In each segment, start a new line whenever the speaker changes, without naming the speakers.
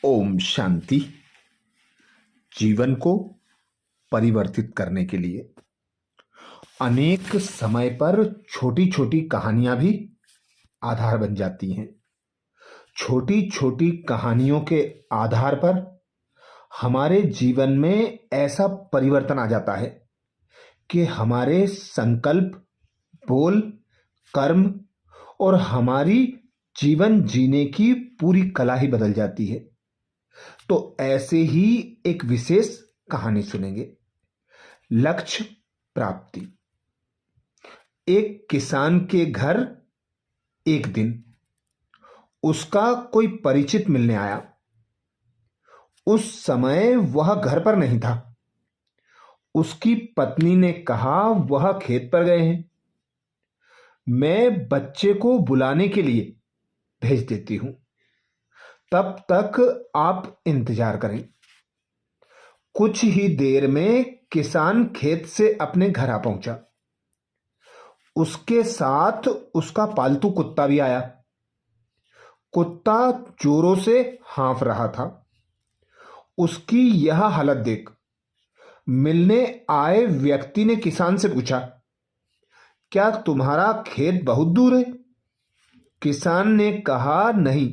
ओम शांति। जीवन को परिवर्तित करने के लिए अनेक समय पर छोटी छोटी कहानियां भी आधार बन जाती हैं। छोटी छोटी कहानियों के आधार पर हमारे जीवन में ऐसा परिवर्तन आ जाता है कि हमारे संकल्प, बोल, कर्म और हमारी जीवन जीने की पूरी कला ही बदल जाती है। तो ऐसे ही एक विशेष कहानी सुनेंगे। लक्ष्य प्राप्ति। एक किसान के घर एक दिन उसका कोई परिचित मिलने आया। उस समय वह घर पर नहीं था। उसकी पत्नी ने कहा, वह खेत पर गए हैं, मैं बच्चे को बुलाने के लिए भेज देती हूं, तब तक आप इंतजार करें। कुछ ही देर में किसान खेत से अपने घर आ पहुंचा। उसके साथ उसका पालतू कुत्ता भी आया। कुत्ता जोरों से हाँफ रहा था। उसकी यह हालत देख मिलने आए व्यक्ति ने किसान से पूछा, क्या तुम्हारा खेत बहुत दूर है? किसान ने कहा, नहीं,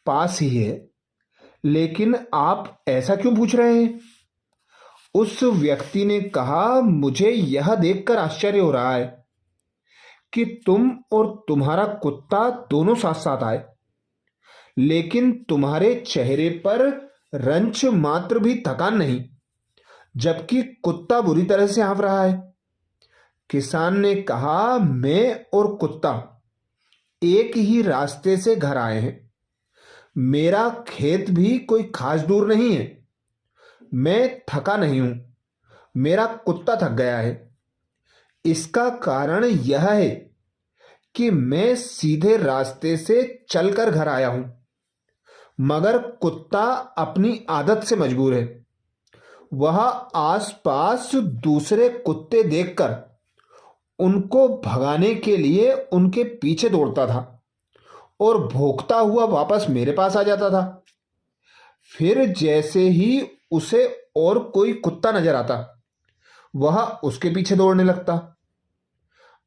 पास ही है, लेकिन आप ऐसा क्यों पूछ रहे हैं? उस व्यक्ति ने कहा, मुझे यह देखकर आश्चर्य हो रहा है कि तुम और तुम्हारा कुत्ता दोनों साथ साथ आए, लेकिन तुम्हारे चेहरे पर रंच मात्र भी थकान नहीं, जबकि कुत्ता बुरी तरह से हाँफ रहा है। किसान ने कहा, मैं और कुत्ता एक ही रास्ते से घर आए हैं। मेरा खेत भी कोई खास दूर नहीं है। मैं थका नहीं हूं, मेरा कुत्ता थक गया है। इसका कारण यह है कि मैं सीधे रास्ते से चलकर घर आया हूं, मगर कुत्ता अपनी आदत से मजबूर है। वह आसपास दूसरे कुत्ते देखकर उनको भगाने के लिए उनके पीछे दौड़ता था और भौंकता हुआ वापस मेरे पास आ जाता था। फिर जैसे ही उसे और कोई कुत्ता नजर आता, वह उसके पीछे दौड़ने लगता।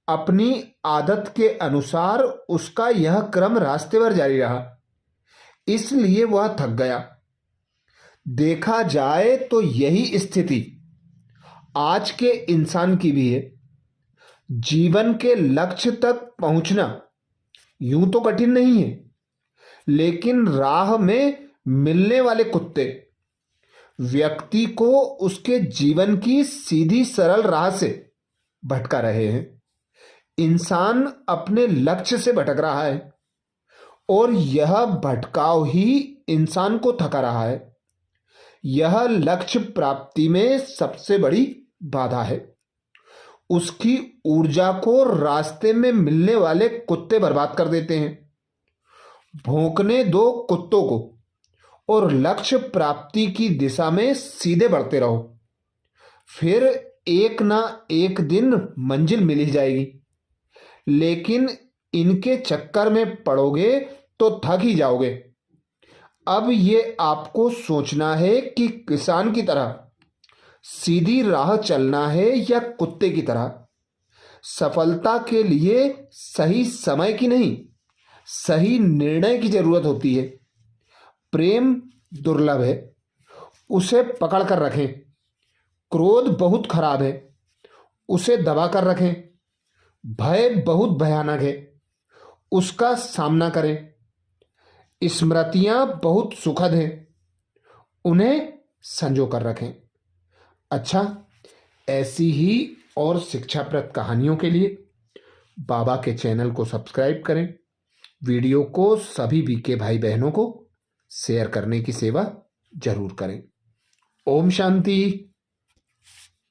अपनी आदत के अनुसार उसका यह क्रम रास्ते भर जारी रहा, इसलिए वह थक गया। देखा जाए तो यही स्थिति आज के इंसान की भी है। जीवन के लक्ष्य तक पहुंचना यूं तो कठिन नहीं है, लेकिन राह में मिलने वाले कुत्ते व्यक्ति को उसके जीवन की सीधी सरल राह से भटका रहे हैं। इंसान अपने लक्ष्य से भटक रहा है और यह भटकाव ही इंसान को थका रहा है। यह लक्ष्य प्राप्ति में सबसे बड़ी बाधा है। उसकी ऊर्जा को रास्ते में मिलने वाले कुत्ते बर्बाद कर देते हैं। भौंकने दो कुत्तों को और लक्ष्य प्राप्ति की दिशा में सीधे बढ़ते रहो, फिर एक ना एक दिन मंजिल मिल ही जाएगी। लेकिन इनके चक्कर में पड़ोगे तो थक ही जाओगे। अब ये आपको सोचना है कि किसान की तरह सीधी राह चलना है या कुत्ते की तरह। सफलता के लिए सही समय की नहीं, सही निर्णय की जरूरत होती है। प्रेम दुर्लभ है, उसे पकड़ कर रखें। क्रोध बहुत खराब है, उसे दबा कर रखें। भय बहुत भयानक है, उसका सामना करें। स्मृतियां बहुत सुखद हैं, उन्हें संजो कर रखें। अच्छा, ऐसी ही और शिक्षाप्रद कहानियों के लिए बाबा के चैनल को सब्सक्राइब करें। वीडियो को सभी बीके भाई बहनों को शेयर करने की सेवा जरूर करें। ओम शांति।